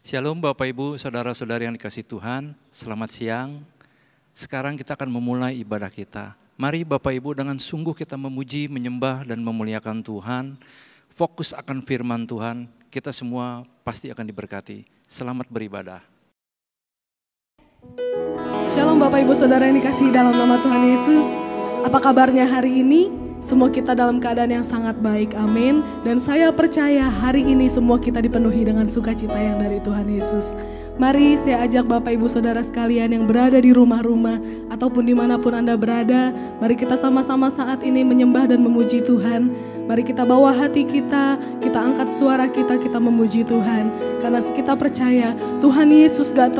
Shalom Bapak Ibu, Saudara-saudari yang dikasihi Tuhan, selamat siang. Sekarang kita akan memulai ibadah kita. Mari Bapak Ibu dengan sungguh kita memuji, menyembah dan memuliakan Tuhan. Fokus akan firman Tuhan, kita semua pasti akan diberkati. Selamat beribadah. Shalom Bapak Ibu Saudara yang dikasihi dalam nama Tuhan Yesus. Apa kabarnya hari ini? Semua kita dalam keadaan yang sangat baik, amin. Dan saya percaya hari ini semua kita dipenuhi dengan sukacita yang dari Tuhan Yesus. Mari saya ajak Bapak Ibu Saudara sekalian yang berada di rumah-rumah ataupun dimanapun Anda berada, mari kita sama-sama saat ini menyembah dan memuji Tuhan. Mari kita bawa hati kita angkat suara kita memuji Tuhan. Karena kita percaya Tuhan Yesus gak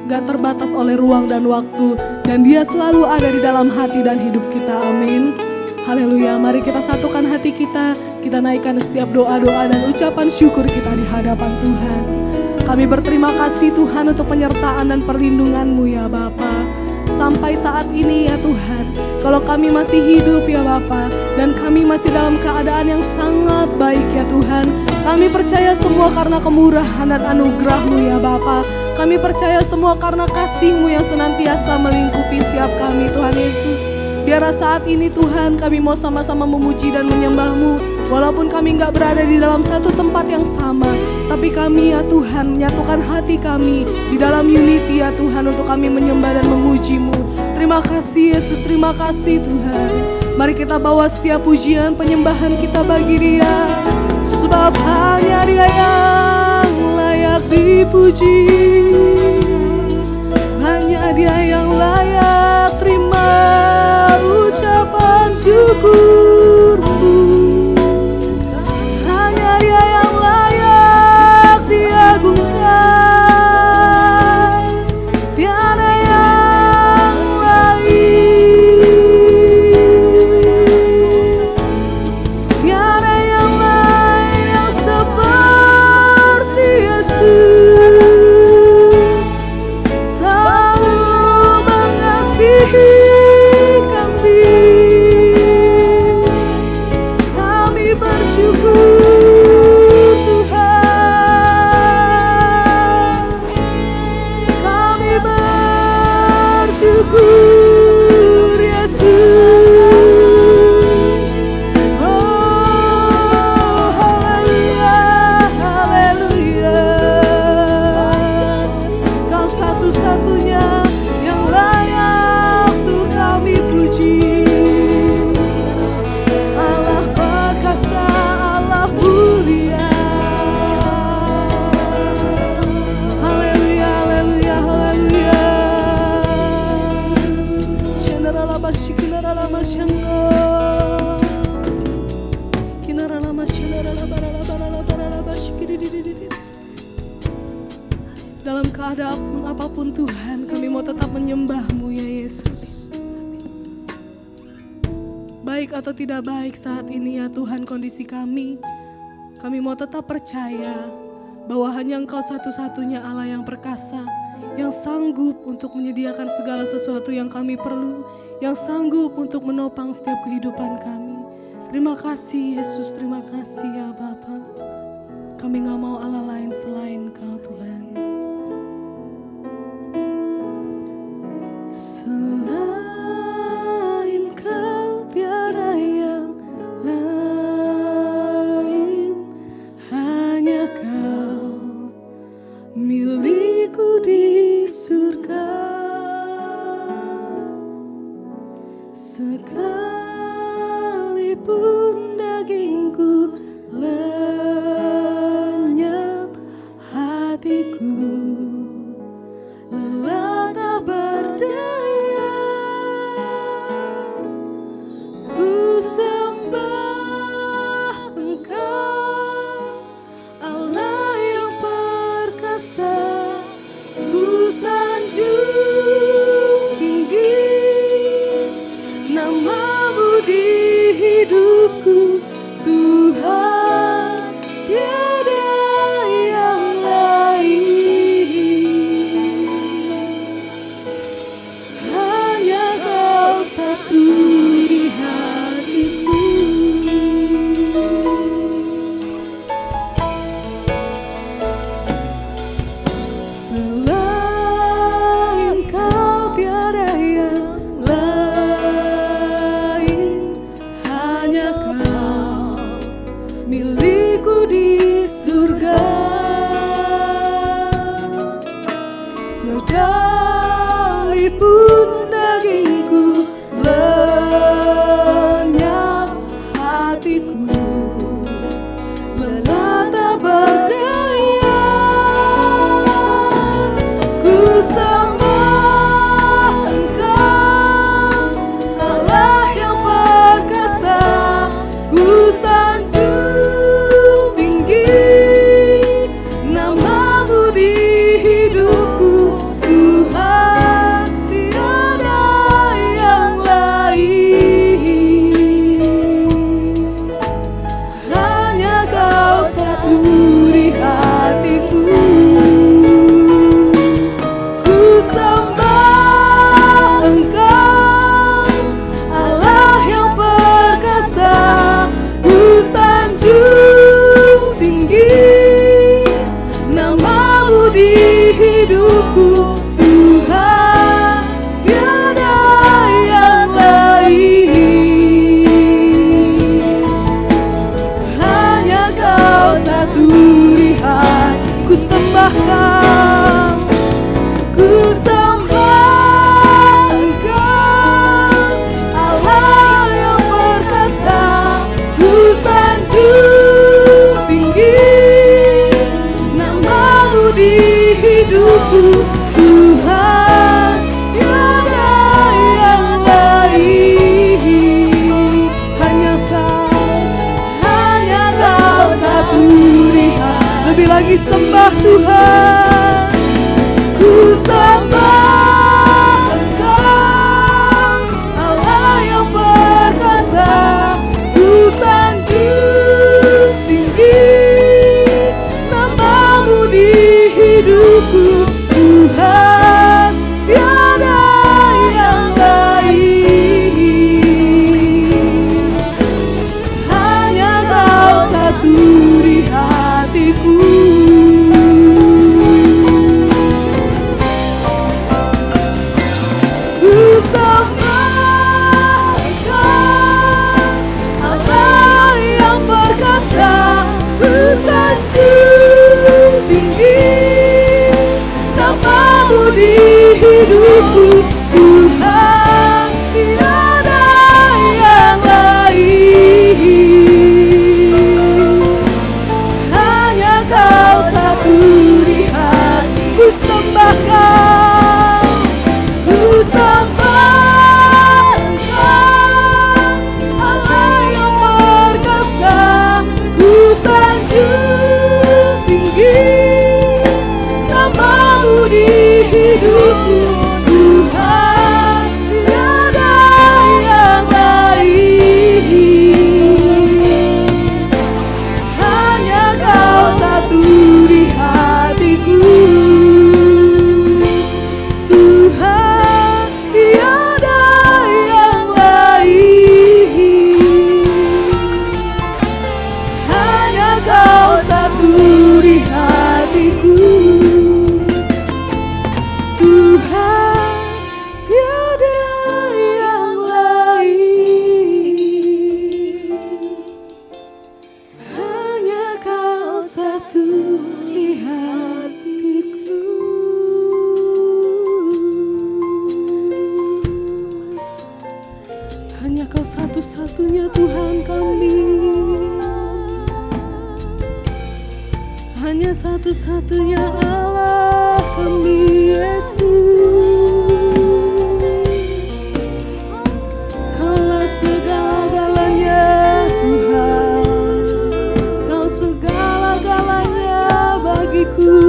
terbatas oleh ruang dan waktu, dan Dia selalu ada di dalam hati dan hidup kita, amin. Haleluya, mari kita satukan hati kita naikkan setiap doa-doa dan ucapan syukur kita di hadapan Tuhan. Kami berterima kasih Tuhan untuk penyertaan dan perlindungan-Mu ya Bapa. Sampai saat ini ya Tuhan, kalau kami masih hidup ya Bapa, dan kami masih dalam keadaan yang sangat baik ya Tuhan, kami percaya semua karena kemurahan dan anugerah-Mu ya Bapa. Kami percaya semua karena kasih-Mu yang senantiasa melingkupi setiap kami Tuhan Yesus. Biarlah saat ini Tuhan kami mau sama-sama memuji dan menyembah-Mu. Walaupun kami gak berada di dalam satu tempat yang sama, tapi kami ya Tuhan menyatukan hati kami di dalam unity ya Tuhan untuk kami menyembah dan memuji-Mu. Terima kasih Yesus, terima kasih Tuhan. Mari kita bawa setiap pujian penyembahan kita bagi Dia. Sebab hanya Dia yang layak dipuji, hanya Dia yang layak terima ucapan syukurmu. Hanya Dia yang layak diagungkan, tiada yang lain, tiada yang lain yang seperti Yesus, selalu mengasihi kami bersyukur Tuhan, kami bersyukur Yesus. Oh haleluya, haleluya, Kau satu-satunya yang layak untuk kami puji. Allah perkasa, Allah mulia. Haleluya, haleluya, haleluya. Shandaralaba shikinaralama shando, kinaralama shandaralabaralabaralabaralaba shikidididididid. Dalam keadaan apapun Tuhan, kami mau tetap menyembah-Mu ya Yesus. Baik atau tidak baik saat ini ya Tuhan kondisi kami mau tetap percaya bahwa hanya Engkau satu-satunya Allah yang perkasa, yang sanggup untuk menyediakan segala sesuatu yang kami perlu, yang sanggup untuk menopang setiap kehidupan kami. Terima kasih Yesus, terima kasih ya Bapa. Kami gak mau Allah lain selain Kau Tuhan. Selain Kau tiada yang lain, hanya Kau milikku di surga. Sekalipun dagingku lenyap, hatiku lelah tak berdaya. Ku sembah Engkau, Allah yang perkasa. Ku sanjung tinggi nama sembah Tuhan, ku sembah Engkau, Allah yang perkasa, ku sanjung tinggi nama-Mu di hidupku, Tuhan, tiada yang lain. Hanya Kau satu di hatiku. Ku sembah Engkau, Allah yang perkasa, ku sanjung tinggi nama-Mu di hidupku, Tuhan, tiada yang lain. Hanya Kau satu di hati. Ku sembah Kau, ku sembah Engkau, Allah yang perkasa, ku sanjung tinggi nama-Mu di hidupku, Tuhan, tiada yang lain. Hanya Kau satu di hatiku, Tuhan, tiada yang lain. Hanya Kau satu di hatiku, Tuhan, tiada yang lain. Hanya Kau satu di hatiku. Hanya Kau satu-satunya Tuhan kami. Hanya satu-satunya Allah kami, Yesus. Kaulah segala-galanya Tuhan, Kau segala-galanya bagiku.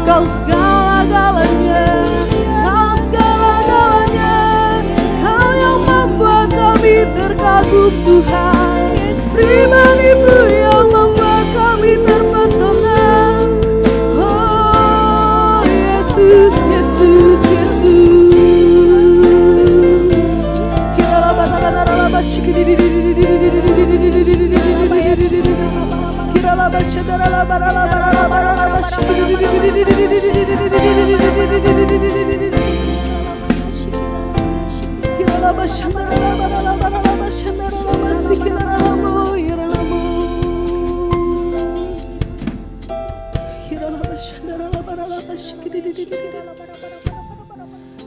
Kau segala-galanya, Kau segala-galanya, Kau yang membuat kami terkagum Tuhan, firman-Mu yang membuat kami terpesona. Oh Yesus, Yesus, Yesus. Kira laba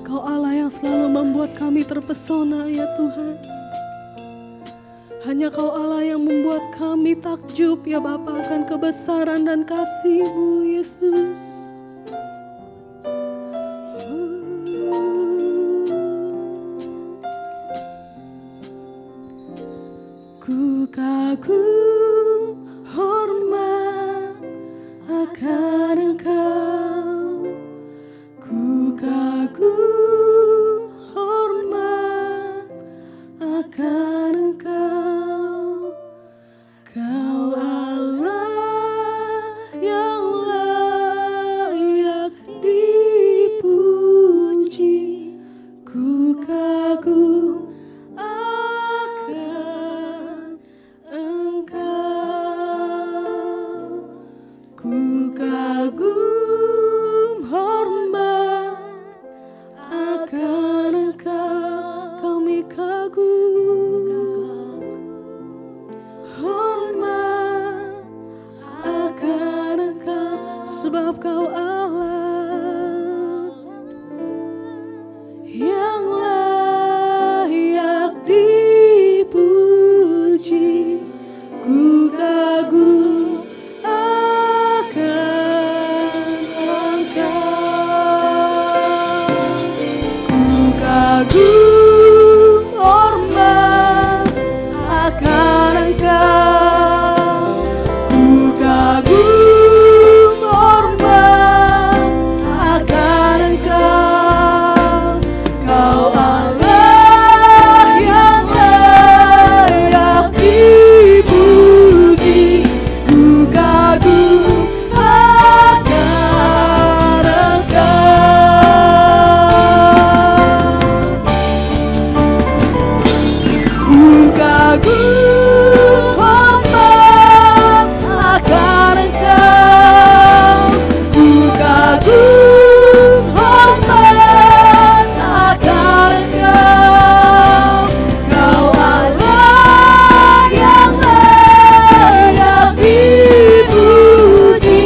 Kau Allah yang selalu membuat kami terpesona ya Tuhan. Hanya Kau Allah yang membuat kami takjub ya Bapa akan kebesaran dan kasih-Mu Yesus. Ku kagum hormat akan Engkau, ku kagum hormat akan Engkau. Kau Allah yang layak dipuji, ku kagum akan Engkau, ku kagum hormat akan Engkau. Kami kagum hormat akan Engkau, sebab Kau Allah yang layak dipuji, ku kagum akan Engkau, ku kagum hormat akan Engkau, ku kagum hormat akan Engkau. Kau Allah yang layak dipuji, ku kagum akan Engkau, ku kagum hormat akan Engkau, ku kagum hormat akan Engkau. Kau Allah yang layak dipuji,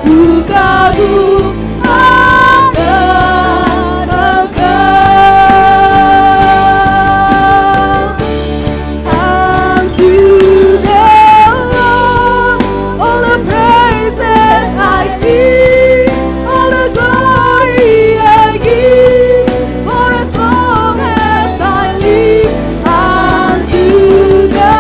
ku kagum akan Engkau. Unto the Lord all the praises I sing, all the glory I give, for as long as I live. Unto the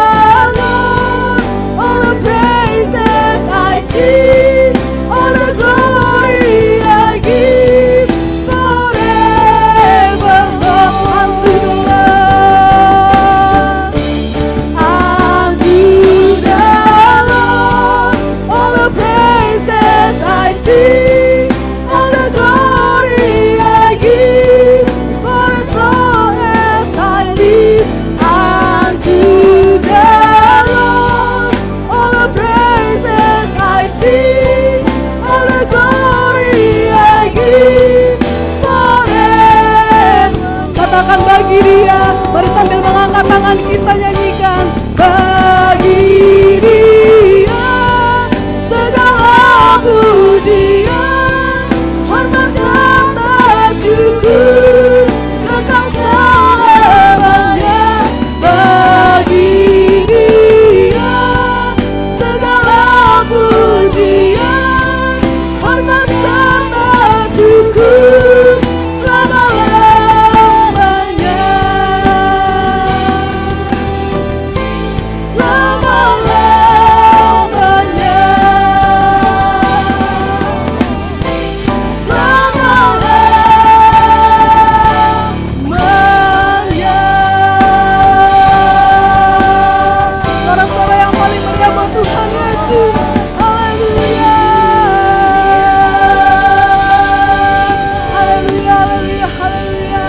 Lord all the praises I sing, all the glory I give, forever. Unto the Lord, unto the Lord all the praises I sing, all the glory I give, for as long as I live. Unto the Lord all the praises I sing, all the glory I give, forever. Katakan bagi Dia, mari sambil mengangkat tangan kita nyanyikan. Bagi Dia segala pujian, hormat serta syukur kekal selamanya. Bagi Dia segala pujian, hormat serta syukur selama-lamanya, selama-lamanya, selama-lamanya. Suara-suara yang paling meriah buat Tuhan Yesus. Haleluya. Haleluya, haleluya, haleluya.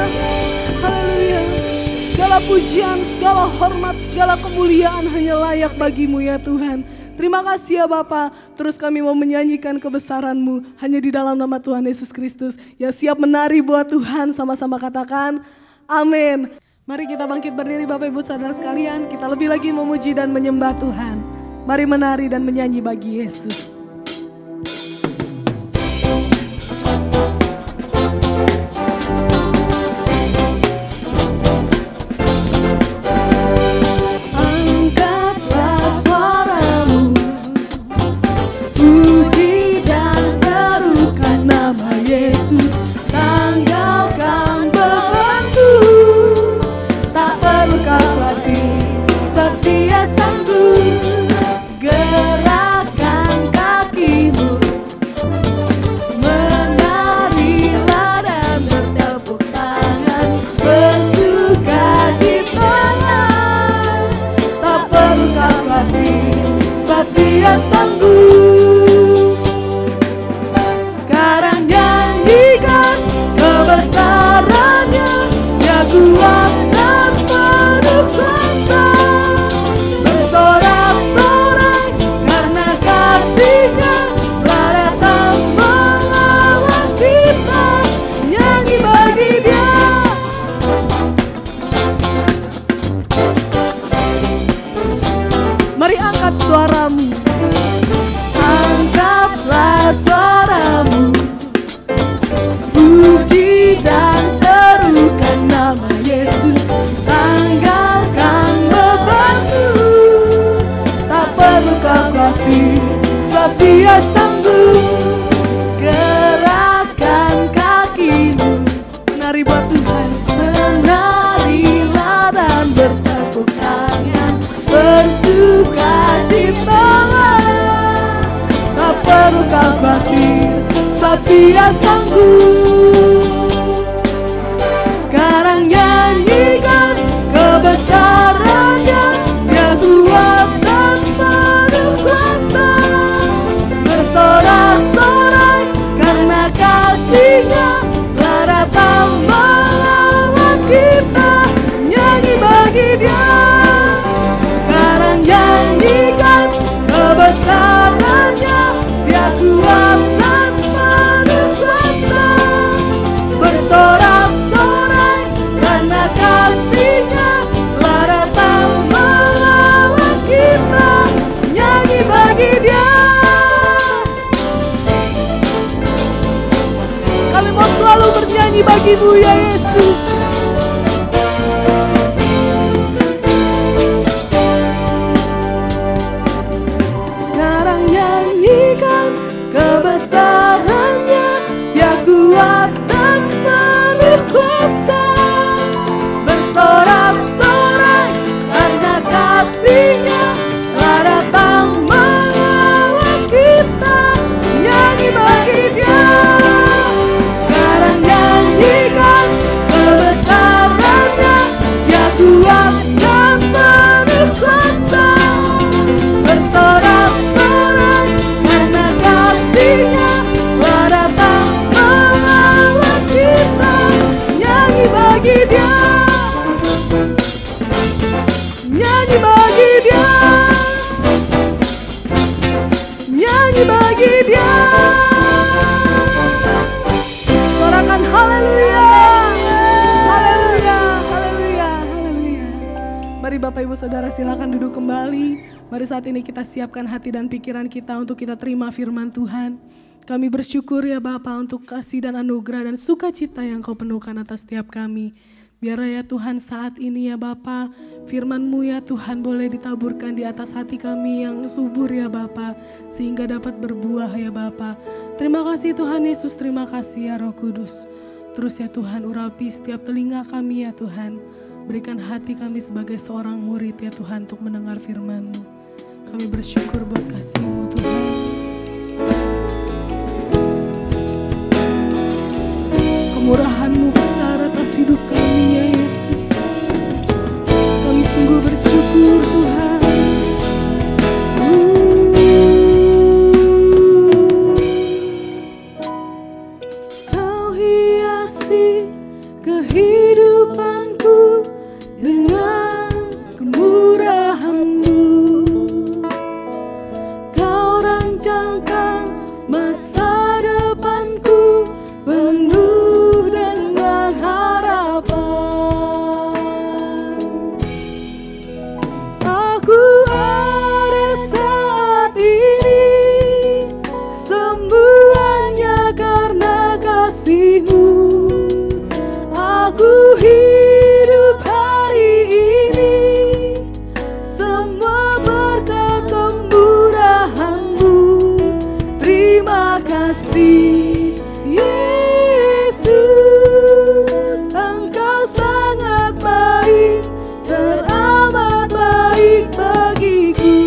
Haleluya. Segala pujian, segala hormat, segala kemuliaan hanya layak bagi-Mu ya Tuhan. Terima kasih ya Bapa. Terus kami mau menyanyikan kebesaran-Mu hanya di dalam nama Tuhan Yesus Kristus. Ya siap menari buat Tuhan, sama-sama katakan amin. Mari kita bangkit berdiri Bapak Ibu Saudara sekalian. Kita lebih lagi memuji dan menyembah Tuhan. Mari menari dan menyanyi bagi Yesus. ia sanggup gerakkan kakimu. Menari buat Tuhan, menarilah dan bertepuk tangan, bersukacitalah. Tak perlu khawatir, sebab ia sanggup. Sekarang nyanyikan kebesarannya, dia kuat dan penuh kuasa. Bersorak-sorai karena kasihnya, telah datang melawan kita. Nyanyi bagi dia. Sekarang nyanyikan kebesarannya, dia kuat dan penuh kuasa. Bersorak-sorai karena kasihnya, telah datang melawan kita. Nyanyi bagi dia. Kami mau selalu bernyanyi bagimu ya Yesus. Sekarang nyanyikan kebesarannya, dia kuat dan penuh kuasa. Bersorak-sorai karena kasihnya, telah datang melawan kita. Nyanyi bagi dia. Sekarang nyanyikan kebesarannya, dia kuat dan penuh kuasa. Bersorak-sorai karena kasihnya, telah datang melawan kita. Nyanyi bagi dia. Nyanyi bagi dia. Nyanyi bagi dia. Sorakan haleluya. Haleluya. Haleluya. Haleluya. Mari Bapak Ibu Saudara silakan duduk kembali. Mari saat ini kita siapkan hati dan pikiran kita untuk kita terima firman Tuhan. Kami bersyukur ya Bapa untuk kasih dan anugerah dan sukacita yang Kau penuhkan atas setiap kami. Biarlah ya Tuhan saat ini ya Bapa, firman-Mu ya Tuhan boleh ditaburkan di atas hati kami yang subur ya Bapa, sehingga dapat berbuah ya Bapa. Terima kasih Tuhan Yesus, terima kasih ya Roh Kudus. Terus ya Tuhan urapi setiap telinga kami ya Tuhan. Berikan hati kami sebagai seorang murid ya Tuhan untuk mendengar firman-Mu. Kami bersyukur buat kasih-Mu Tuhan. Kemurahan-Mu besar atas hidup kami ya Yesus. Kami sungguh bersyukur Tuhan. Kau hiasi kehidupanku dengan kemurahan-Mu. Kau rancangkan masa depanku penuh dengan harapan. Aku ada saat ini, semuanya karena kasih-Mu. Aku hidup hari ini, semua berkat kemurahan-Mu. Terima kasih Yesus, Engkau sangat baik, teramat baik bagiku.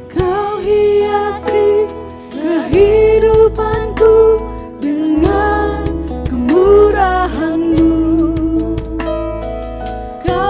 Kau hiasi kehidupanku dengan kemurahan-Mu. Kau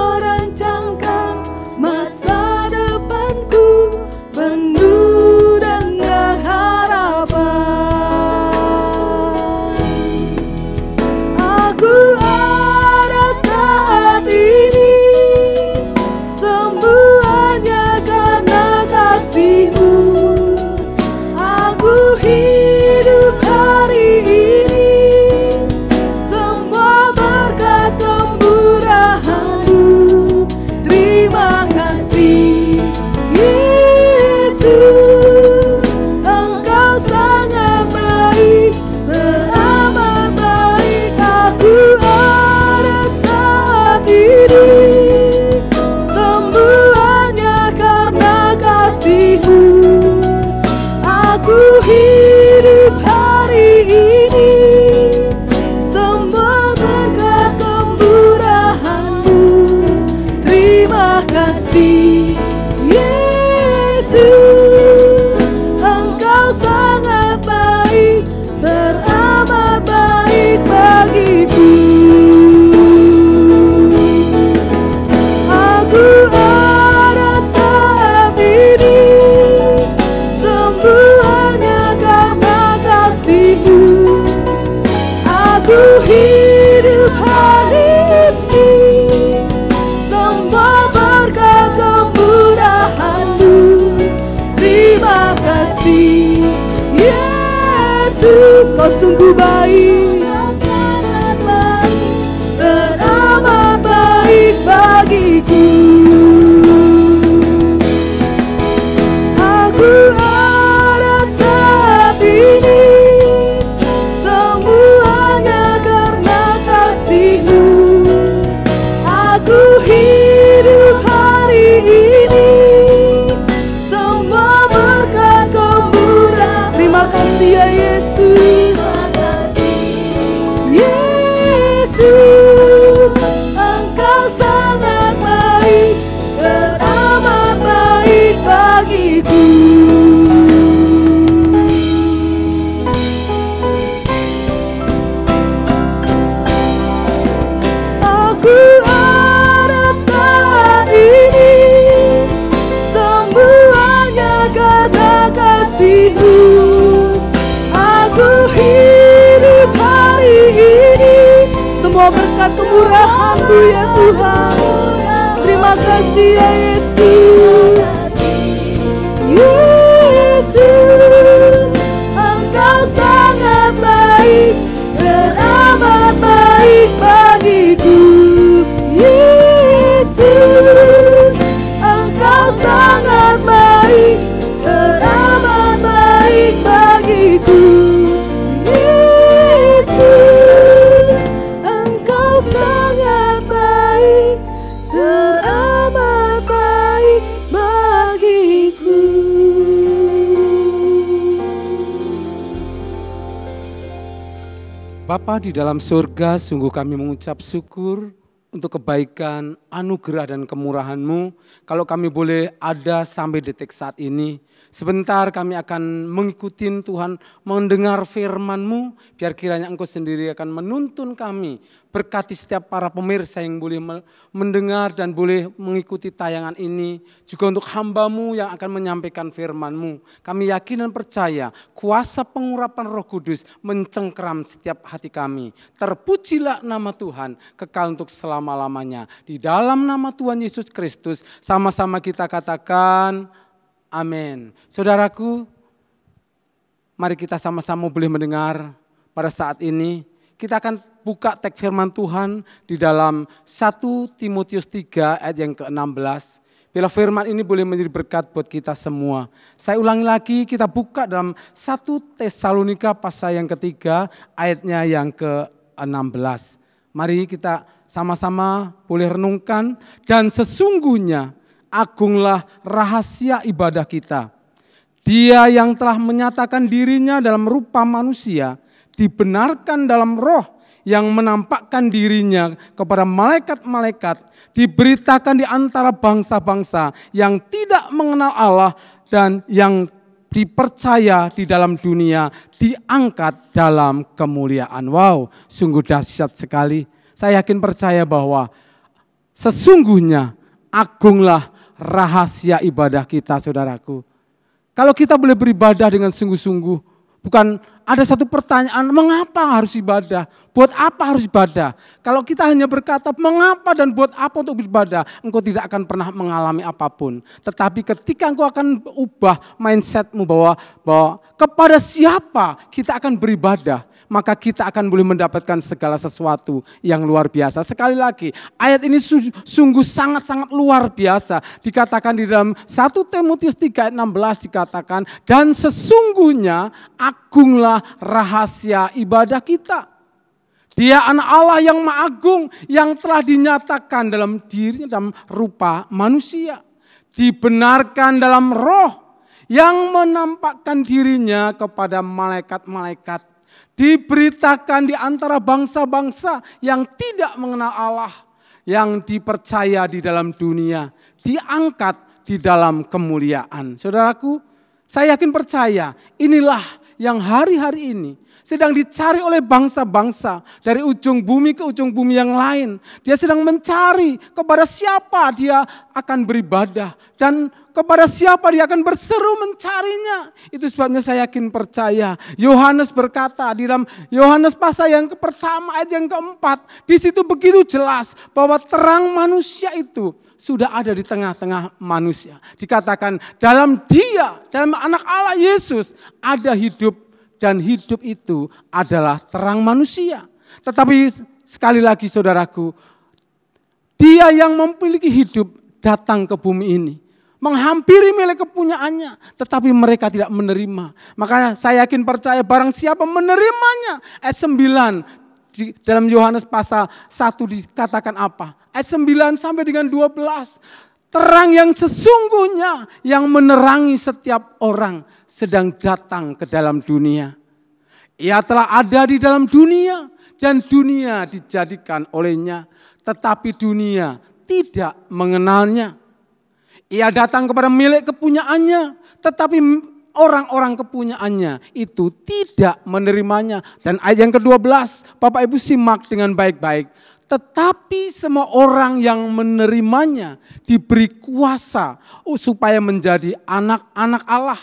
semua berkat kemurahan-Mu ya Tuhan. Terima kasih ya Yesus. Yesus, Engkau sangat baik dan amat baik bagiku. Yesus, Engkau sangat baik dan amat baik bagiku. Yesus, Engkau sangat baik dan amat baik bagiku. Bapa di dalam surga, sungguh kami mengucap syukur untuk kebaikan, anugerah dan kemurahan-Mu. Kalau kami boleh ada sampai detik saat ini, sebentar kami akan mengikuti Tuhan, mendengar firman-Mu, biar kiranya Engkau sendiri akan menuntun kami. Berkati setiap para pemirsa yang boleh mendengar dan boleh mengikuti tayangan ini. Juga untuk hamba-Mu yang akan menyampaikan firman-Mu. Kami yakin dan percaya kuasa pengurapan Roh Kudus mencengkeram setiap hati kami. Terpujilah nama Tuhan kekal untuk selama-lamanya. Di dalam nama Tuhan Yesus Kristus sama-sama kita katakan amin. Saudaraku, mari kita sama-sama boleh mendengar pada saat ini. Kita akan buka teks firman Tuhan di dalam 1 Timotius 3 ayat yang ke-16. Bila firman ini boleh menjadi berkat buat kita semua. Saya ulangi lagi, kita buka dalam 1 Tesalonika pasal yang ketiga ayatnya yang ke-16. Mari kita sama-sama boleh renungkan. Dan sesungguhnya agunglah rahasia ibadah kita. Dia yang telah menyatakan dirinya dalam rupa manusia, dibenarkan dalam roh yang menampakkan dirinya kepada malaikat-malaikat, diberitakan di antara bangsa-bangsa yang tidak mengenal Allah dan yang dipercaya di dalam dunia, diangkat dalam kemuliaan. Wow, sungguh dahsyat sekali. Saya yakin percaya bahwa sesungguhnya agunglah rahasia ibadah kita, saudaraku. Kalau kita boleh beribadah dengan sungguh-sungguh, bukan ada satu pertanyaan, mengapa harus ibadah? Buat apa harus ibadah? Kalau kita hanya berkata, mengapa dan buat apa untuk beribadah? Engkau tidak akan pernah mengalami apapun. Tetapi ketika engkau akan ubah mindsetmu bahwa kepada siapa kita akan beribadah, maka kita akan boleh mendapatkan segala sesuatu yang luar biasa. Sekali lagi, ayat ini sungguh sangat-sangat luar biasa. Dikatakan di dalam 1 Timotius 3 ayat 16 dikatakan, dan sesungguhnya agunglah rahasia ibadah kita. Dia anak Allah yang maha agung, yang telah dinyatakan dalam dirinya dalam rupa manusia. Dibenarkan dalam roh, yang menampakkan dirinya kepada malaikat-malaikat. Diberitakan di antara bangsa-bangsa yang tidak mengenal Allah, yang dipercaya di dalam dunia, diangkat di dalam kemuliaan. Saudaraku, saya yakin percaya inilah yang hari-hari ini sedang dicari oleh bangsa-bangsa dari ujung bumi ke ujung bumi yang lain. Dia sedang mencari kepada siapa dia akan beribadah dan kepada siapa dia akan berseru mencarinya. Itu sebabnya saya yakin percaya. Yohanes berkata di dalam Yohanes pasal yang pertama ayat yang keempat, di situ begitu jelas bahwa terang manusia itu sudah ada di tengah-tengah manusia. Dikatakan dalam dia, dalam anak Allah Yesus ada hidup. Dan hidup itu adalah terang manusia. Tetapi sekali lagi saudaraku, dia yang memiliki hidup datang ke bumi ini. Menghampiri milik kepunyaannya, tetapi mereka tidak menerima. Makanya saya yakin percaya barang siapa menerimanya. Ayat 9 dalam Yohanes pasal 1 dikatakan apa? Ayat 9 sampai dengan 12. Terang yang sesungguhnya yang menerangi setiap orang sedang datang ke dalam dunia. Ia telah ada di dalam dunia dan dunia dijadikan olehnya, tetapi dunia tidak mengenalnya. Ia datang kepada milik kepunyaannya, tetapi orang-orang kepunyaannya itu tidak menerimanya. Dan ayat yang ke-12, Bapak Ibu simak dengan baik-baik. Tetapi semua orang yang menerimanya diberi kuasa supaya menjadi anak-anak Allah,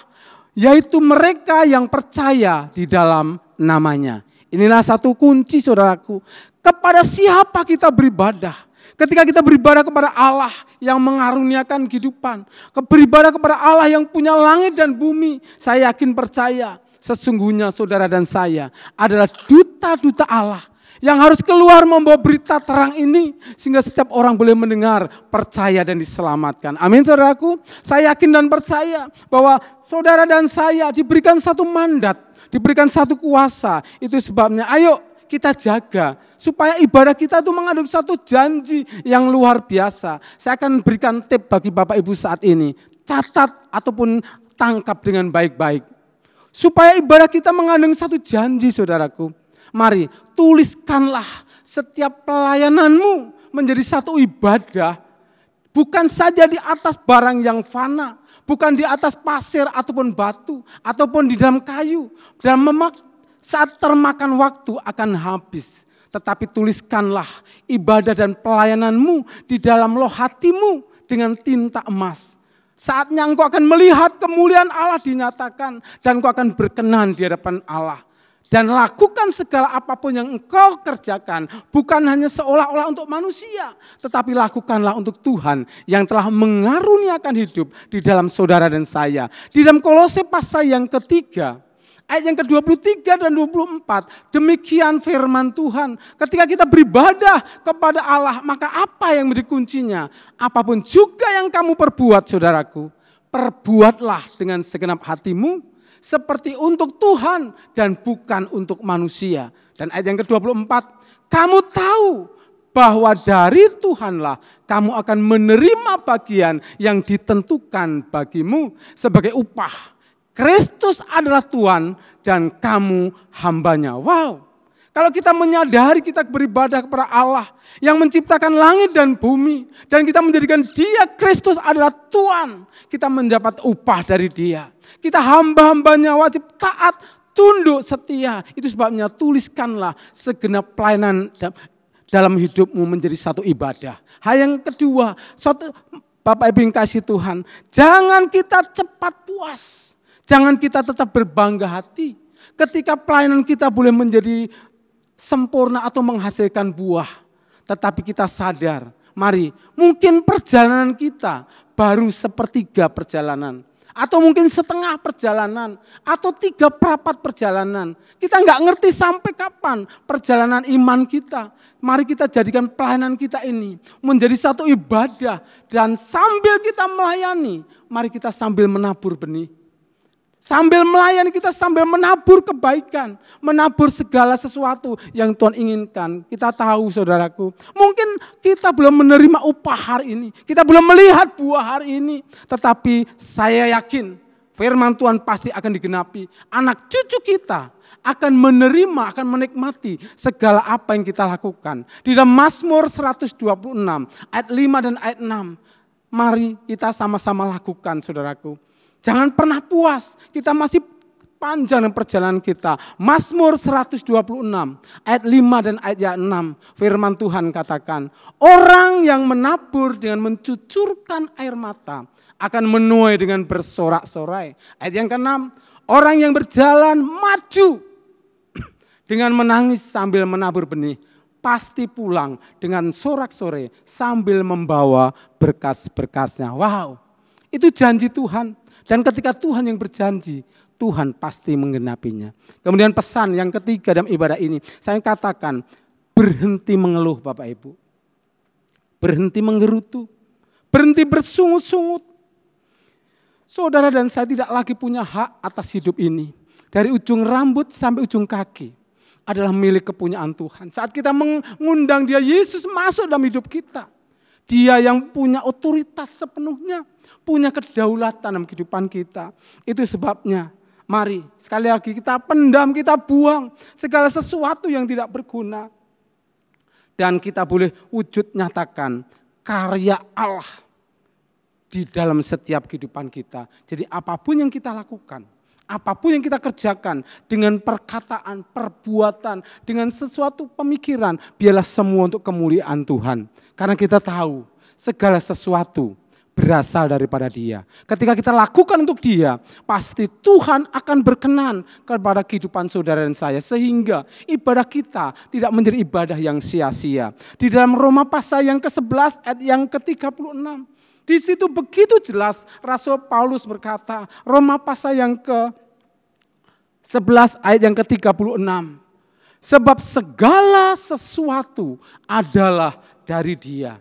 yaitu mereka yang percaya di dalam namanya. Inilah satu kunci saudaraku. Kepada siapa kita beribadah? Ketika kita beribadah kepada Allah yang mengaruniakan kehidupan, beribadah kepada Allah yang punya langit dan bumi, saya yakin percaya sesungguhnya saudara dan saya adalah duta-duta Allah yang harus keluar membawa berita terang ini sehingga setiap orang boleh mendengar, percaya dan diselamatkan. Amin saudaraku. Saya yakin dan percaya bahwa saudara dan saya diberikan satu mandat, diberikan satu kuasa. Itu sebabnya ayo kita jaga supaya ibadah kita itu mengandung satu janji yang luar biasa. Saya akan berikan tip bagi Bapak Ibu saat ini. Catat ataupun tangkap dengan baik-baik. Supaya ibadah kita mengandung satu janji saudaraku. Mari tuliskanlah setiap pelayananmu menjadi satu ibadah. Bukan saja di atas barang yang fana. Bukan di atas pasir ataupun batu. Ataupun di dalam kayu. Dan saat termakan waktu akan habis. Tetapi tuliskanlah ibadah dan pelayananmu di dalam loh hatimu dengan tinta emas. Saatnya engkau akan melihat kemuliaan Allah dinyatakan. Dan engkau akan berkenan di hadapan Allah. Dan lakukan segala apapun yang engkau kerjakan. Bukan hanya seolah-olah untuk manusia. Tetapi lakukanlah untuk Tuhan yang telah mengaruniakan hidup di dalam saudara dan saya. Di dalam Kolose pasal yang ketiga. Ayat yang ke-23 dan 24. Demikian firman Tuhan. Ketika kita beribadah kepada Allah. Maka apa yang menjadi kuncinya? Apapun juga yang kamu perbuat saudaraku. Perbuatlah dengan segenap hatimu. Seperti untuk Tuhan dan bukan untuk manusia. Dan ayat yang ke-24, kamu tahu bahwa dari Tuhanlah kamu akan menerima bagian yang ditentukan bagimu sebagai upah. Kristus adalah Tuhan dan kamu hambanya. Wow. Kalau kita menyadari kita beribadah kepada Allah yang menciptakan langit dan bumi. Dan kita menjadikan Dia, Kristus adalah Tuhan. Kita mendapat upah dari Dia. Kita hamba-hambanya wajib taat, tunduk, setia. Itu sebabnya tuliskanlah segenap pelayanan dalam hidupmu menjadi satu ibadah. Hal yang kedua, Bapak Ibu yang kasih Tuhan. Jangan kita cepat puas. Jangan kita tetap berbangga hati. Ketika pelayanan kita boleh menjadi sempurna atau menghasilkan buah. Tetapi kita sadar, mari mungkin perjalanan kita baru sepertiga perjalanan. Atau mungkin setengah perjalanan. Atau 3/4 perjalanan. Kita nggak ngerti sampai kapan perjalanan iman kita. Mari kita jadikan pelayanan kita ini menjadi satu ibadah. Dan sambil kita melayani, mari kita sambil menabur benih. Sambil melayani kita sambil menabur kebaikan. Menabur segala sesuatu yang Tuhan inginkan. Kita tahu saudaraku. Mungkin kita belum menerima upah hari ini. Kita belum melihat buah hari ini. Tetapi saya yakin firman Tuhan pasti akan digenapi. Anak cucu kita akan menerima, akan menikmati segala apa yang kita lakukan. Di dalam Mazmur 126 ayat 5 dan ayat 6. Mari kita sama-sama lakukan saudaraku. Jangan pernah puas, kita masih panjang perjalanan kita. Mazmur 126 ayat 5 dan ayat 6. Firman Tuhan katakan, orang yang menabur dengan mencucurkan air mata akan menuai dengan bersorak-sorai. Ayat yang ke-6, orang yang berjalan maju dengan menangis sambil menabur benih, pasti pulang dengan sorak-sorai sambil membawa berkas-berkasnya. Wow, itu janji Tuhan. Dan ketika Tuhan yang berjanji, Tuhan pasti menggenapinya. Kemudian pesan yang ketiga dalam ibadah ini, saya katakan berhenti mengeluh Bapak Ibu. Berhenti menggerutu, berhenti bersungut-sungut. Saudara dan saya tidak lagi punya hak atas hidup ini. Dari ujung rambut sampai ujung kaki adalah milik kepunyaan Tuhan. Saat kita mengundang Dia, Yesus masuk dalam hidup kita. Dia yang punya otoritas sepenuhnya. Punya kedaulatan dalam kehidupan kita. Itu sebabnya mari sekali lagi kita pendam, kita buang segala sesuatu yang tidak berguna. Dan kita boleh wujud nyatakan karya Allah di dalam setiap kehidupan kita. Jadi apapun yang kita lakukan, apapun yang kita kerjakan dengan perkataan, perbuatan, dengan sesuatu pemikiran, biarlah semua untuk kemuliaan Tuhan. Karena kita tahu segala sesuatu berasal daripada Dia. Ketika kita lakukan untuk Dia, pasti Tuhan akan berkenan kepada kehidupan saudara dan saya. Sehingga ibadah kita tidak menjadi ibadah yang sia-sia. Di dalam Roma pasal yang ke-11 ayat yang ke-36. Di situ begitu jelas Rasul Paulus berkata, Roma pasal yang ke-11 ayat yang ke-36. Sebab segala sesuatu adalah dari Dia,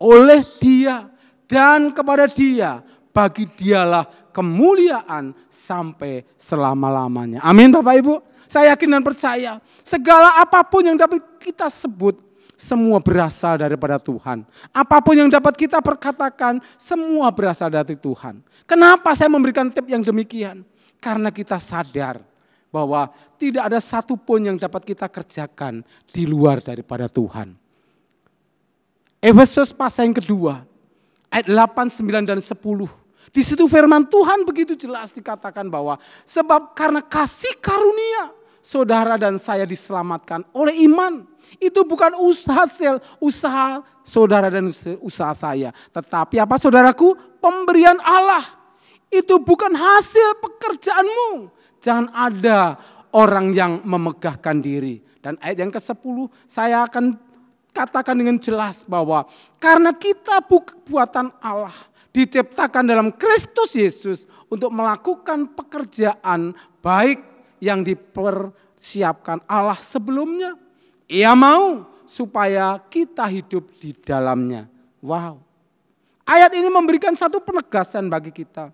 oleh Dia, dan kepada Dia, bagi Dialah kemuliaan sampai selama-lamanya. Amin Bapak Ibu. Saya yakin dan percaya segala apapun yang dapat kita sebut, semua berasal daripada Tuhan. Apapun yang dapat kita perkatakan, semua berasal dari Tuhan. Kenapa saya memberikan tip yang demikian? Karena kita sadar bahwa tidak ada satupun yang dapat kita kerjakan di luar daripada Tuhan. Efesus pasal yang kedua, ayat 8, 9, dan 10. Di situ firman Tuhan begitu jelas dikatakan bahwa sebab karena kasih karunia saudara dan saya diselamatkan oleh iman. Itu bukan usaha saudara dan usaha saya. Tetapi apa saudaraku? Pemberian Allah. Itu bukan hasil pekerjaanmu. Jangan ada orang yang memegahkan diri. Dan ayat yang ke-10 saya akan katakan dengan jelas bahwa karena kita buatan Allah, diciptakan dalam Kristus Yesus untuk melakukan pekerjaan baik yang dipersiapkan Allah sebelumnya. Ia mau supaya kita hidup di dalamnya. Wow. Ayat ini memberikan satu penegasan bagi kita.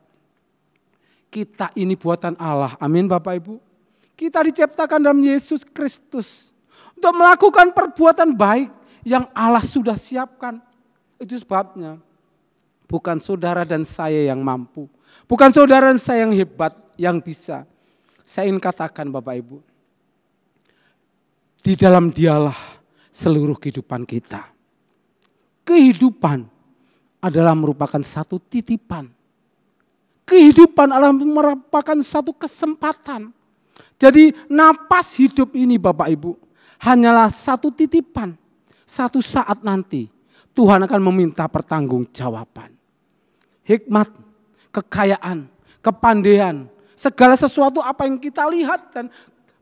Kita ini buatan Allah. Amin Bapak Ibu. Kita diciptakan dalam Yesus Kristus untuk melakukan perbuatan baik yang Allah sudah siapkan. Itu sebabnya bukan saudara dan saya yang mampu. Bukan saudara dan saya yang hebat, yang bisa. Saya ingin katakan Bapak Ibu, di dalam Dialah seluruh kehidupan kita. Kehidupan adalah merupakan satu titipan. Kehidupan adalah merupakan satu kesempatan. Jadi napas hidup ini Bapak Ibu hanyalah satu titipan. Satu saat nanti Tuhan akan meminta pertanggungjawaban. Hikmat, kekayaan, kepandaian, segala sesuatu apa yang kita lihat dan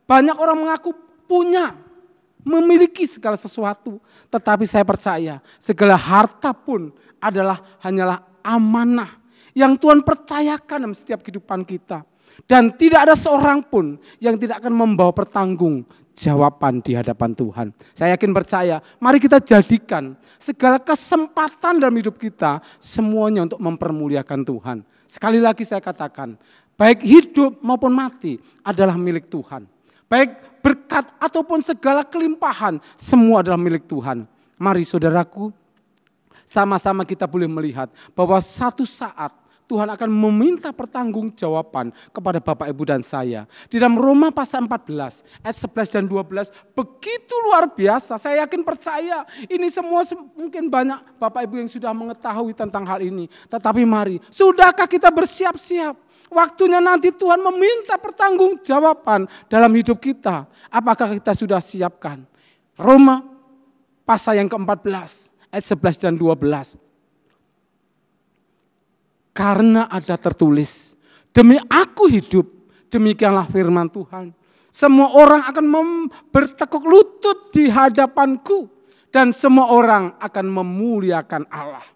banyak orang mengaku punya, memiliki segala sesuatu. Tetapi saya percaya segala harta pun hanyalah amanah yang Tuhan percayakan dalam setiap kehidupan kita. Dan tidak ada seorang pun yang tidak akan membawa pertanggungjawaban di hadapan Tuhan. Saya yakin percaya, mari kita jadikan segala kesempatan dalam hidup kita semuanya untuk mempermuliakan Tuhan. Sekali lagi saya katakan, baik hidup maupun mati adalah milik Tuhan. Baik berkat ataupun segala kelimpahan, semua adalah milik Tuhan. Mari saudaraku, sama-sama kita boleh melihat bahwa satu saat Tuhan akan meminta pertanggungjawaban kepada Bapak Ibu dan saya. Di dalam Roma pasal 14 ayat 11 dan 12 begitu luar biasa. Saya yakin percaya ini semua mungkin banyak Bapak Ibu yang sudah mengetahui tentang hal ini. Tetapi mari, sudahkah kita bersiap-siap? Waktunya nanti Tuhan meminta pertanggungjawaban dalam hidup kita. Apakah kita sudah siapkan? Roma pasal yang ke-14 ayat 11 dan 12. Karena ada tertulis, demi aku hidup, demikianlah firman Tuhan. Semua orang akan bertekuk lutut di hadapanku, dan semua orang akan memuliakan Allah.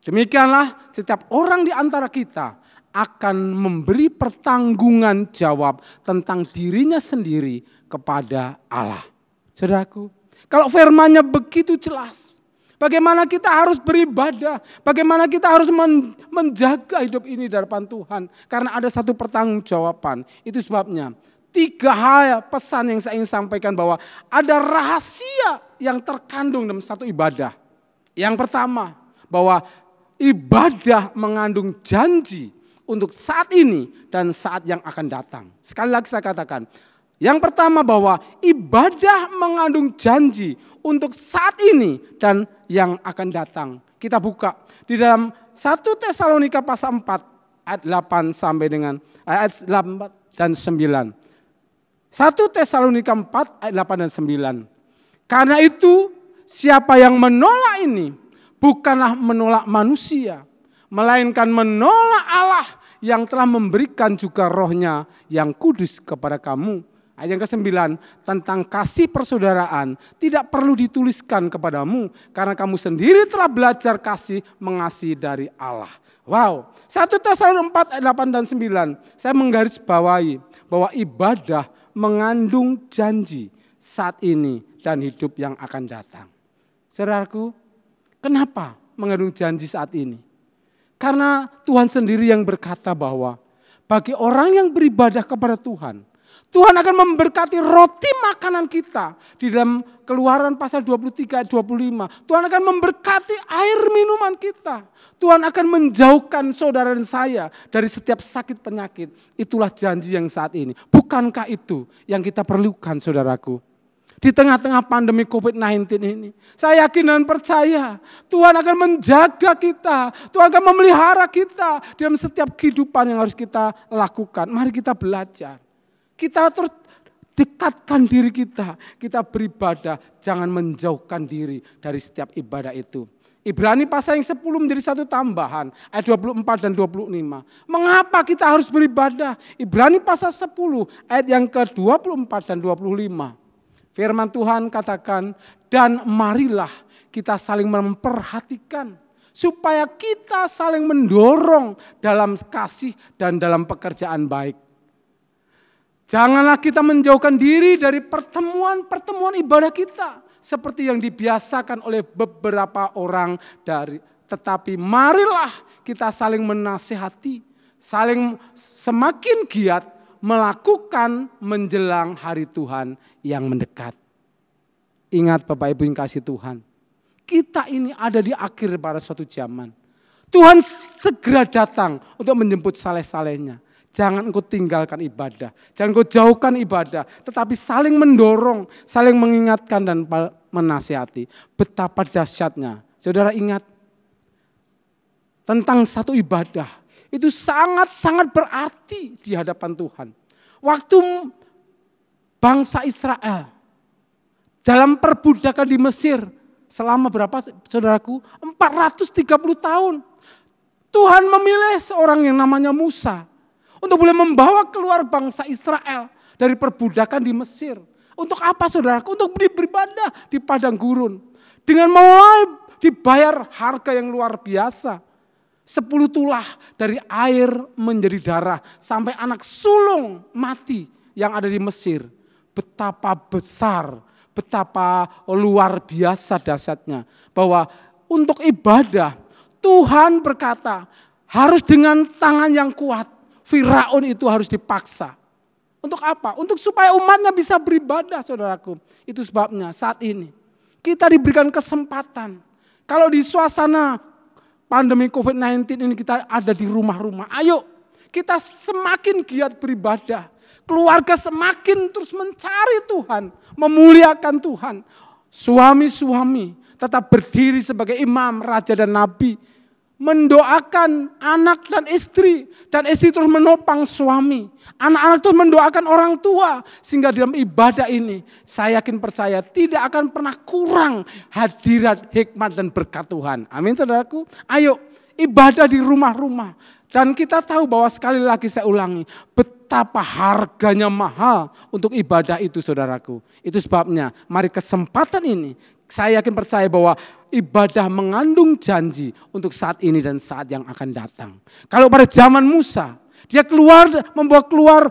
Demikianlah setiap orang di antara kita akan memberi pertanggungan jawab tentang dirinya sendiri kepada Allah. Saudaraku, kalau firman-Nya begitu jelas, bagaimana kita harus beribadah, bagaimana kita harus menjaga hidup ini di hadapan Tuhan. Karena ada satu pertanggungjawaban. Itu sebabnya 3 hal pesan yang saya ingin sampaikan bahwa ada rahasia yang terkandung dalam satu ibadah. Yang pertama, bahwa ibadah mengandung janji untuk saat ini dan saat yang akan datang. Sekali lagi saya katakan, yang pertama bahwa ibadah mengandung janji untuk saat ini dan yang akan datang. Kita buka di dalam 1 Tesalonika pasal 4 ayat 8 sampai dengan ayat 8 dan 9. 1 Tesalonika 4 ayat 8 dan 9. Karena itu siapa yang menolak ini bukanlah menolak manusia, melainkan menolak Allah yang telah memberikan juga rohnya yang kudus kepada kamu. Ayat yang ke-9, tentang kasih persaudaraan tidak perlu dituliskan kepadamu karena kamu sendiri telah belajar kasih mengasihi dari Allah. Wow, 1 Tesalonika 4 ayat 8 dan 9, saya menggarisbawahi bahwa ibadah mengandung janji saat ini dan hidup yang akan datang. Saudaraku, kenapa mengandung janji saat ini? Karena Tuhan sendiri yang berkata bahwa bagi orang yang beribadah kepada Tuhan, Tuhan akan memberkati roti makanan kita. Di dalam Keluaran pasal 23 ayat 25. Tuhan akan memberkati air minuman kita. Tuhan akan menjauhkan saudara dan saya dari setiap sakit penyakit. Itulah janji yang saat ini. Bukankah itu yang kita perlukan, saudaraku? Di tengah-tengah pandemi COVID-19 ini, saya yakin dan percaya Tuhan akan menjaga kita. Tuhan akan memelihara kita dalam setiap kehidupan yang harus kita lakukan. Mari kita belajar. Kita terus dekatkan diri kita beribadah, jangan menjauhkan diri dari setiap ibadah itu. Ibrani pasal yang 10 menjadi satu tambahan, ayat 24 dan 25. Mengapa kita harus beribadah? Ibrani pasal 10 ayat yang ke-24 dan 25. Firman Tuhan katakan, dan marilah kita saling memperhatikan, supaya kita saling mendorong dalam kasih dan dalam pekerjaan baik. Janganlah kita menjauhkan diri dari pertemuan-pertemuan ibadah kita seperti yang dibiasakan oleh beberapa orang tetapi marilah kita saling menasihati, saling semakin giat melakukan menjelang hari Tuhan yang mendekat. Ingat Bapak Ibu yang kasih Tuhan, kita ini ada di akhir pada suatu zaman. Tuhan segera datang untuk menjemput saleh-salehnya. Jangan engkau tinggalkan ibadah, jangan engkau jauhkan ibadah, tetapi saling mendorong, saling mengingatkan dan menasihati. Betapa dahsyatnya. Saudara ingat, tentang satu ibadah, itu sangat-sangat berarti di hadapan Tuhan. Waktu bangsa Israel dalam perbudakan di Mesir, selama berapa saudaraku? 430 tahun. Tuhan memilih seorang yang namanya Musa untuk boleh membawa keluar bangsa Israel dari perbudakan di Mesir. Untuk apa saudaraku? Untuk beribadah di padang gurun. Dengan mulai dibayar harga yang luar biasa. 10 tulah dari air menjadi darah. Sampai anak sulung mati yang ada di Mesir. Betapa besar, betapa luar biasa dahsyatnya. Bahwa untuk ibadah Tuhan berkata harus dengan tangan yang kuat. Firaun itu harus dipaksa. Untuk apa? Untuk supaya umatnya bisa beribadah, saudaraku. Itu sebabnya saat ini kita diberikan kesempatan. Kalau di suasana pandemi COVID-19 ini kita ada di rumah-rumah. Ayo kita semakin giat beribadah. Keluarga semakin terus mencari Tuhan. Memuliakan Tuhan. Suami-suami tetap berdiri sebagai imam, raja dan nabi. Mendoakan anak dan istri terus menopang suami. Anak-anak terus mendoakan orang tua. Sehingga dalam ibadah ini saya yakin percaya tidak akan pernah kurang hadirat, hikmat dan berkat Tuhan. Amin saudaraku. Ayo ibadah di rumah-rumah. Dan kita tahu bahwa sekali lagi saya ulangi, betapa harganya mahal untuk ibadah itu saudaraku. Itu sebabnya mari kesempatan ini saya yakin percaya bahwa ibadah mengandung janji untuk saat ini dan saat yang akan datang. Kalau pada zaman Musa, dia membawa keluar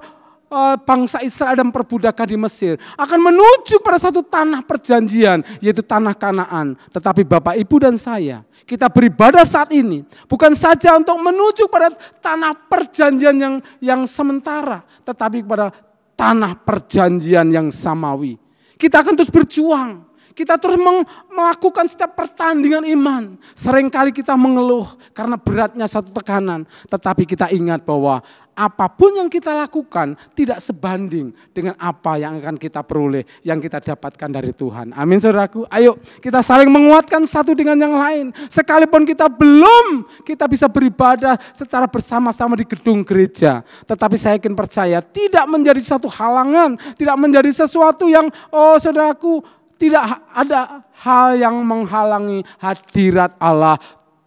bangsa Israel dan perbudakan di Mesir, akan menuju pada satu tanah perjanjian, yaitu tanah Kanaan. Tetapi Bapak, Ibu dan saya, kita beribadah saat ini bukan saja untuk menuju pada tanah perjanjian yang sementara, tetapi pada tanah perjanjian yang samawi. Kita akan terus berjuang. Kita terus melakukan setiap pertandingan iman. Seringkali kita mengeluh karena beratnya satu tekanan. Tetapi kita ingat bahwa apapun yang kita lakukan tidak sebanding dengan apa yang akan kita peroleh, yang kita dapatkan dari Tuhan. Amin saudaraku. Ayo kita saling menguatkan satu dengan yang lain. Sekalipun kita bisa beribadah secara bersama-sama di gedung gereja. Tetapi saya yakin percaya tidak menjadi satu halangan. Tidak menjadi sesuatu yang saudaraku, tidak ada hal yang menghalangi hadirat Allah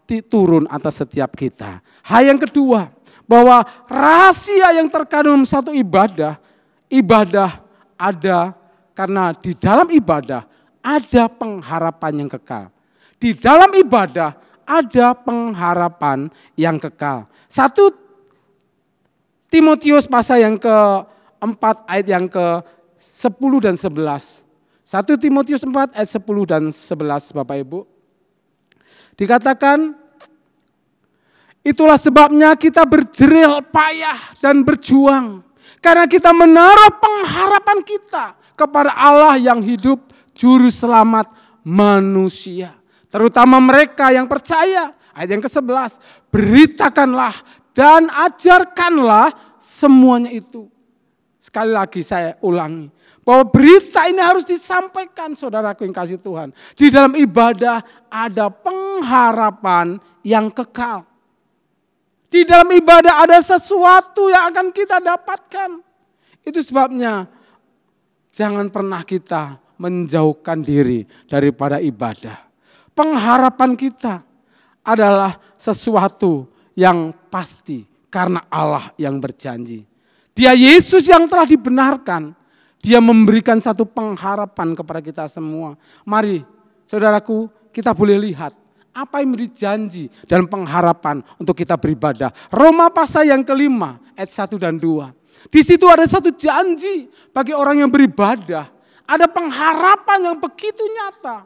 turun atas setiap kita. Hal yang kedua, bahwa rahasia yang terkandung satu ibadah ada karena di dalam ibadah ada pengharapan yang kekal. Di dalam ibadah ada pengharapan yang kekal. 1 Timotius pasal yang ke-4 ayat yang ke-10 dan 11. 1 Timotius 4 ayat 10 dan 11 Bapak Ibu. Dikatakan, itulah sebabnya kita berjerih payah dan berjuang. Karena kita menaruh pengharapan kita kepada Allah yang hidup, juru selamat manusia. Terutama mereka yang percaya. Ayat yang ke-11, beritakanlah dan ajarkanlah semuanya itu. Sekali lagi saya ulangi, bahwa berita ini harus disampaikan saudaraku yang kasih Tuhan. Di dalam ibadah ada pengharapan yang kekal. Di dalam ibadah ada sesuatu yang akan kita dapatkan. Itu sebabnya jangan pernah kita menjauhkan diri daripada ibadah. Pengharapan kita adalah sesuatu yang pasti karena Allah yang berjanji. Dia Yesus yang telah dibenarkan. Dia memberikan satu pengharapan kepada kita semua. Mari saudaraku, kita boleh lihat apa yang dijanji dan pengharapan untuk kita beribadah. Roma pasal yang ke-5 ayat 1 dan 2. Di situ ada satu janji bagi orang yang beribadah. Ada pengharapan yang begitu nyata.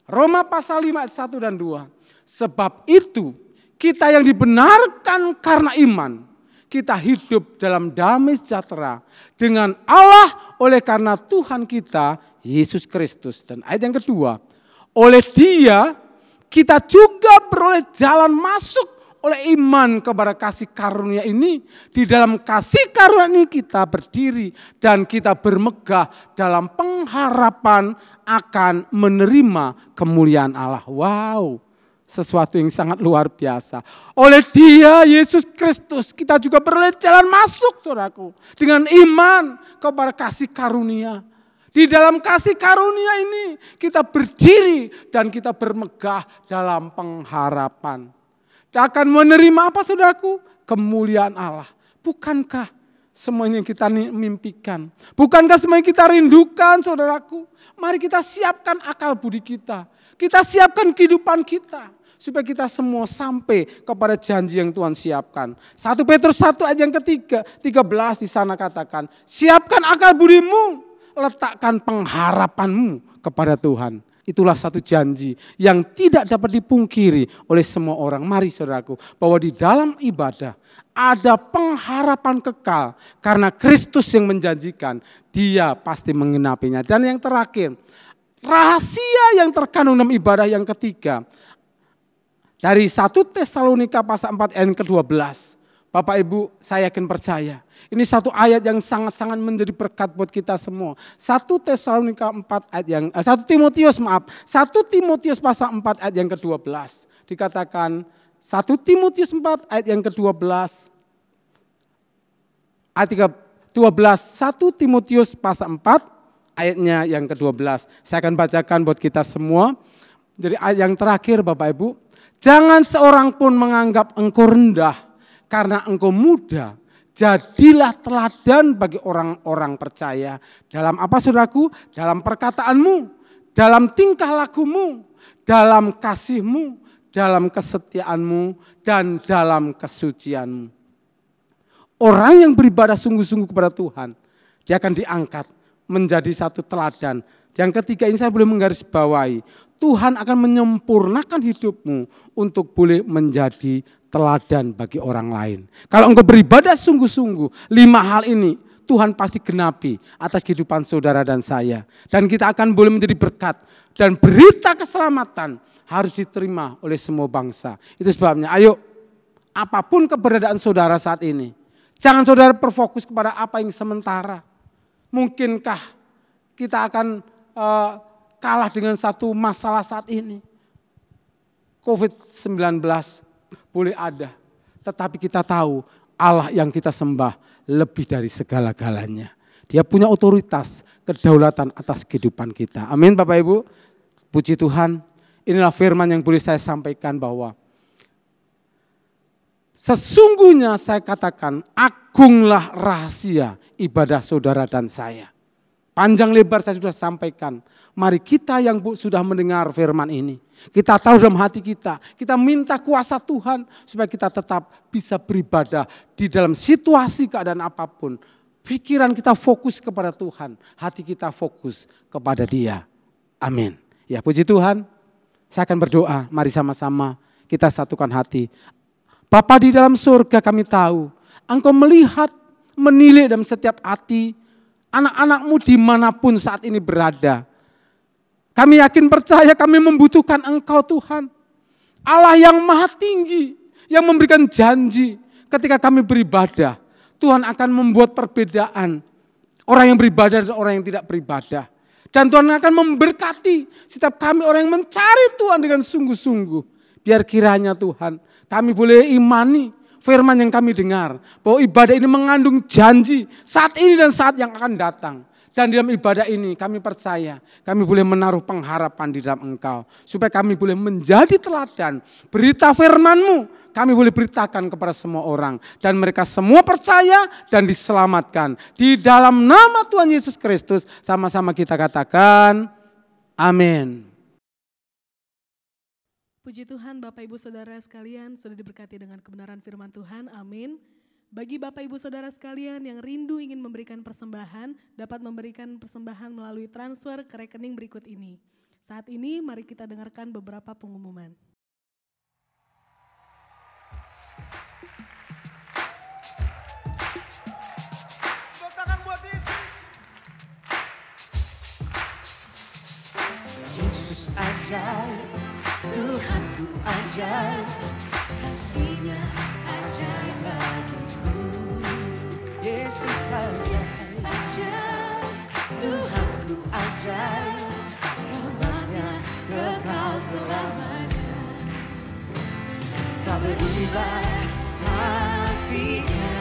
Roma pasal 5 ayat 1 dan 2. Sebab itu kita yang dibenarkan karena iman, kita hidup dalam damai sejahtera dengan Allah oleh karena Tuhan kita Yesus Kristus. Dan ayat yang kedua, oleh Dia kita juga beroleh jalan masuk oleh iman kepada kasih karunia ini. Di dalam kasih karunia ini kita berdiri dan kita bermegah dalam pengharapan akan menerima kemuliaan Allah. Wow, sesuatu yang sangat luar biasa. Oleh Dia, Yesus Kristus, kita juga beroleh jalan masuk, saudaraku, dengan iman kepada kasih karunia. Di dalam kasih karunia ini kita berdiri dan kita bermegah dalam pengharapan. Dan akan menerima apa, saudaraku? Kemuliaan Allah. Bukankah semuanya yang kita mimpikan? Bukankah semuanya yang kita rindukan, saudaraku? Mari kita siapkan akal budi kita. Kita siapkan kehidupan kita. Supaya kita semua sampai kepada janji yang Tuhan siapkan. 1 Petrus 1 ayat yang ketiga, 13 di sana katakan, siapkan akal budimu, letakkan pengharapanmu kepada Tuhan. Itulah satu janji yang tidak dapat dipungkiri oleh semua orang. Mari saudaraku, bahwa di dalam ibadah ada pengharapan kekal. Karena Kristus yang menjanjikan, Dia pasti mengenapinya. Dan yang terakhir, rahasia yang terkandung dalam ibadah yang ketiga. Dari 1 Tesalonika pasal 4 ayat ke-12. Bapak Ibu, saya yakin percaya. Ini satu ayat yang sangat-sangat menjadi berkat buat kita semua. 1 Tesalonika 4 ayat yang 1 Timotius pasal 4 ayat yang ke-12. Dikatakan 1 Timotius 4 ayat yang ke-12. Ayat 12, 1 Timotius pasal 4 ayatnya yang ke-12. Saya akan bacakan buat kita semua. Jadi ayat yang terakhir Bapak Ibu. Jangan seorang pun menganggap engkau rendah karena engkau muda. Jadilah teladan bagi orang-orang percaya. Dalam apa saudaraku? Dalam perkataanmu, dalam tingkah lakumu, dalam kasihmu, dalam kesetiaanmu, dan dalam kesucianmu. Orang yang beribadah sungguh-sungguh kepada Tuhan, dia akan diangkat menjadi satu teladan. Yang ketiga ini saya boleh menggarisbawahi, Tuhan akan menyempurnakan hidupmu untuk boleh menjadi teladan bagi orang lain. Kalau engkau beribadah sungguh-sungguh, 5 hal ini Tuhan pasti genapi atas kehidupan saudara dan saya. Dan kita akan boleh menjadi berkat. Dan berita keselamatan harus diterima oleh semua bangsa. Itu sebabnya, ayo apapun keberadaan saudara saat ini, jangan saudara berfokus kepada apa yang sementara. Mungkinkah kita akan kalah dengan satu masalah saat ini? COVID-19 boleh ada, tetapi kita tahu Allah yang kita sembah lebih dari segala-galanya. Dia punya otoritas, kedaulatan atas kehidupan kita. Amin Bapak Ibu, puji Tuhan. Inilah firman yang boleh saya sampaikan bahwa Sesungguhnya saya katakan, agunglah rahasia ibadah saudara dan saya. Panjang lebar saya sudah sampaikan. Mari kita yang sudah mendengar firman ini, kita tahu dalam hati kita minta kuasa Tuhan supaya kita tetap bisa beribadah di dalam situasi keadaan apapun. Pikiran kita fokus kepada Tuhan, hati kita fokus kepada Dia. Amin. Ya, puji Tuhan. Saya akan berdoa, mari sama-sama kita satukan hati. Bapa di dalam surga, kami tahu Engkau melihat, menilik dalam setiap hati anak-anak-Mu dimanapun saat ini berada. Kami yakin percaya kami membutuhkan Engkau Tuhan. Allah yang maha tinggi, yang memberikan janji ketika kami beribadah. Tuhan akan membuat perbedaan orang yang beribadah dan orang yang tidak beribadah. Dan Tuhan akan memberkati setiap kami orang yang mencari Tuhan dengan sungguh-sungguh. Biar kiranya Tuhan kami boleh imani firman yang kami dengar. Bahwa ibadah ini mengandung janji saat ini dan saat yang akan datang. Dan dalam ibadah ini kami percaya kami boleh menaruh pengharapan di dalam Engkau. Supaya kami boleh menjadi teladan. Berita firman-Mu kami boleh beritakan kepada semua orang. Dan mereka semua percaya dan diselamatkan. Di dalam nama Tuhan Yesus Kristus sama-sama kita katakan amin. Puji Tuhan, Bapak Ibu Saudara sekalian sudah diberkati dengan kebenaran firman Tuhan, amin. Bagi Bapak Ibu Saudara sekalian yang rindu ingin memberikan persembahan, dapat memberikan persembahan melalui transfer ke rekening berikut ini. Saat ini mari kita dengarkan beberapa pengumuman. Tepuk tangan buat Yesus. Yesus ajaib, Tuhanku ajaib, kasih-Nya ajaib bagiku. Yesus ajaib, Tuhanku ajaib, rahmat-Nya kekal selamanya. Tak berubah kasih-Nya,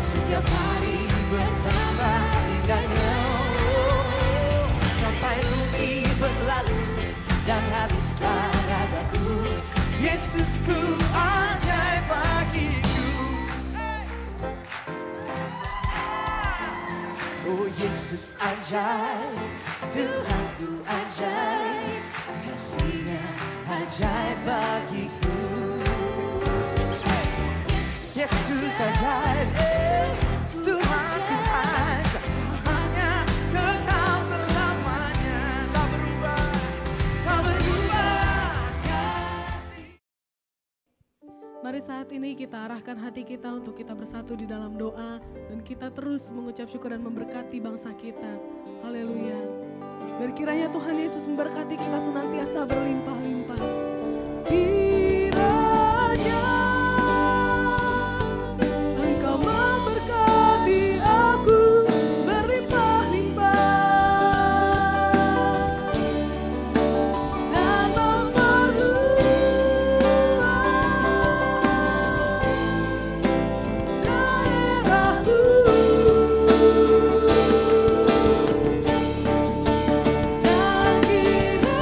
setiap hari bertambah indahnya. Sampai bumi berlalu dan habis ragaku, Yesusku ajaib bagiku. Oh Yesus ajaib, Tuhanku ajaib, kasih-Nya ajaib bagiku. Yesus ajaib, Tuhanku ajaib, rahmat-Nya kekal selamanya. Tak berubah, tak berubah kasih. Mari saat ini kita arahkan hati kita untuk kita bersatu di dalam doa dan kita terus mengucap syukur dan memberkati bangsa kita. Haleluya. Biar kiranya Tuhan Yesus memberkati kita senantiasa berlimpah-limpah. Kiranya Engkau memberkati aku berlimpah-limpah dan memperluas daerahku. Dan kiranya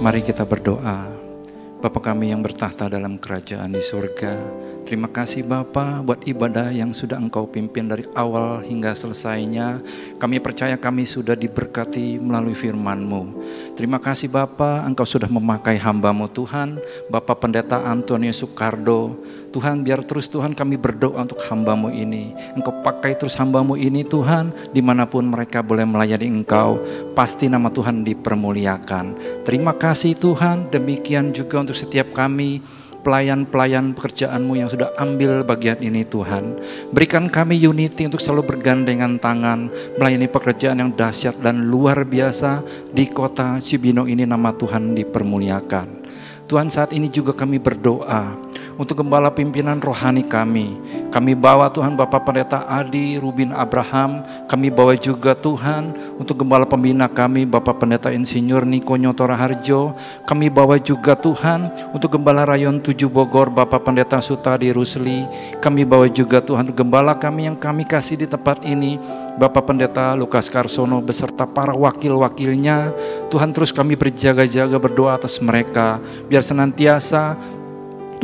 Mari kita berdoa. Bapa kami yang bertahta dalam kerajaan di surga, terima kasih Bapa buat ibadah yang sudah Engkau pimpin dari awal hingga selesainya. Kami percaya kami sudah diberkati melalui firman-Mu. Terima kasih Bapa, Engkau sudah memakai hamba-Mu Tuhan, Bapak Pendeta Antonius Soekardo. Tuhan, biar terus Tuhan kami berdoa untuk hamba-Mu ini. Engkau pakai terus hamba-Mu ini Tuhan, dimanapun mereka boleh melayani Engkau, pasti nama Tuhan dipermuliakan. Terima kasih Tuhan, demikian juga untuk setiap kami, pelayan-pelayan pekerjaan-Mu yang sudah ambil bagian ini Tuhan. Berikan kami unity untuk selalu bergandengan tangan, melayani pekerjaan yang dahsyat dan luar biasa di kota Cibinong ini, nama Tuhan dipermuliakan. Tuhan, saat ini juga kami berdoa untuk gembala pimpinan rohani kami. Kami bawa Tuhan Bapak Pendeta Adi Rubin Abraham. Kami bawa juga Tuhan untuk gembala pembina kami Bapak Pendeta Insinyur Niko Nyotora Harjo. Kami bawa juga Tuhan untuk gembala Rayon 7 Bogor Bapak Pendeta Sutadi Rusli. Kami bawa juga Tuhan untuk gembala kami yang kami kasih di tempat ini, Bapak Pendeta Lukas Karsono beserta para wakil-wakilnya. Tuhan, terus kami berjaga-jaga berdoa atas mereka, biar senantiasa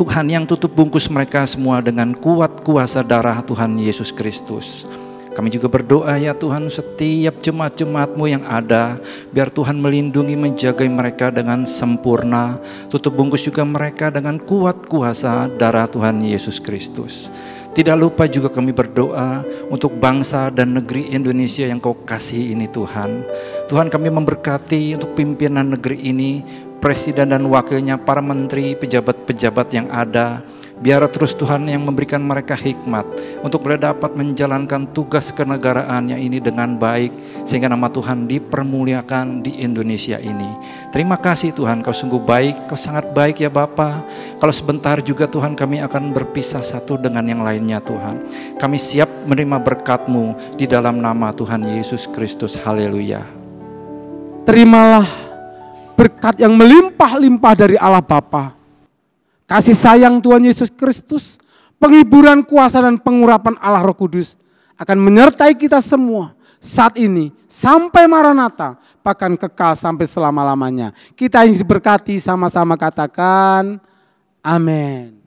Tuhan yang tutup bungkus mereka semua dengan kuat kuasa darah Tuhan Yesus Kristus. Kami juga berdoa ya Tuhan, setiap jemaat-jemaat-Mu yang ada, biar Tuhan melindungi menjaga mereka dengan sempurna. Tutup bungkus juga mereka dengan kuat kuasa darah Tuhan Yesus Kristus. Tidak lupa juga kami berdoa untuk bangsa dan negeri Indonesia yang Kau kasih ini Tuhan. Tuhan, kami memberkati untuk pimpinan negeri ini, presiden dan wakilnya, para menteri, pejabat-pejabat yang ada. Biar terus Tuhan yang memberikan mereka hikmat untuk boleh dapat menjalankan tugas kenegaraannya ini dengan baik, sehingga nama Tuhan dipermuliakan di Indonesia ini. Terima kasih Tuhan, Kau sungguh baik, Kau sangat baik ya Bapa. Kalau sebentar juga Tuhan kami akan berpisah satu dengan yang lainnya Tuhan. Kami siap menerima berkat-Mu di dalam nama Tuhan Yesus Kristus. Haleluya. Terimalah berkat yang melimpah-limpah dari Allah Bapa, kasih sayang Tuhan Yesus Kristus, penghiburan kuasa dan pengurapan Allah Roh Kudus akan menyertai kita semua saat ini sampai Maranatha, bahkan kekal sampai selama-lamanya. Kita yang diberkati sama-sama katakan amin.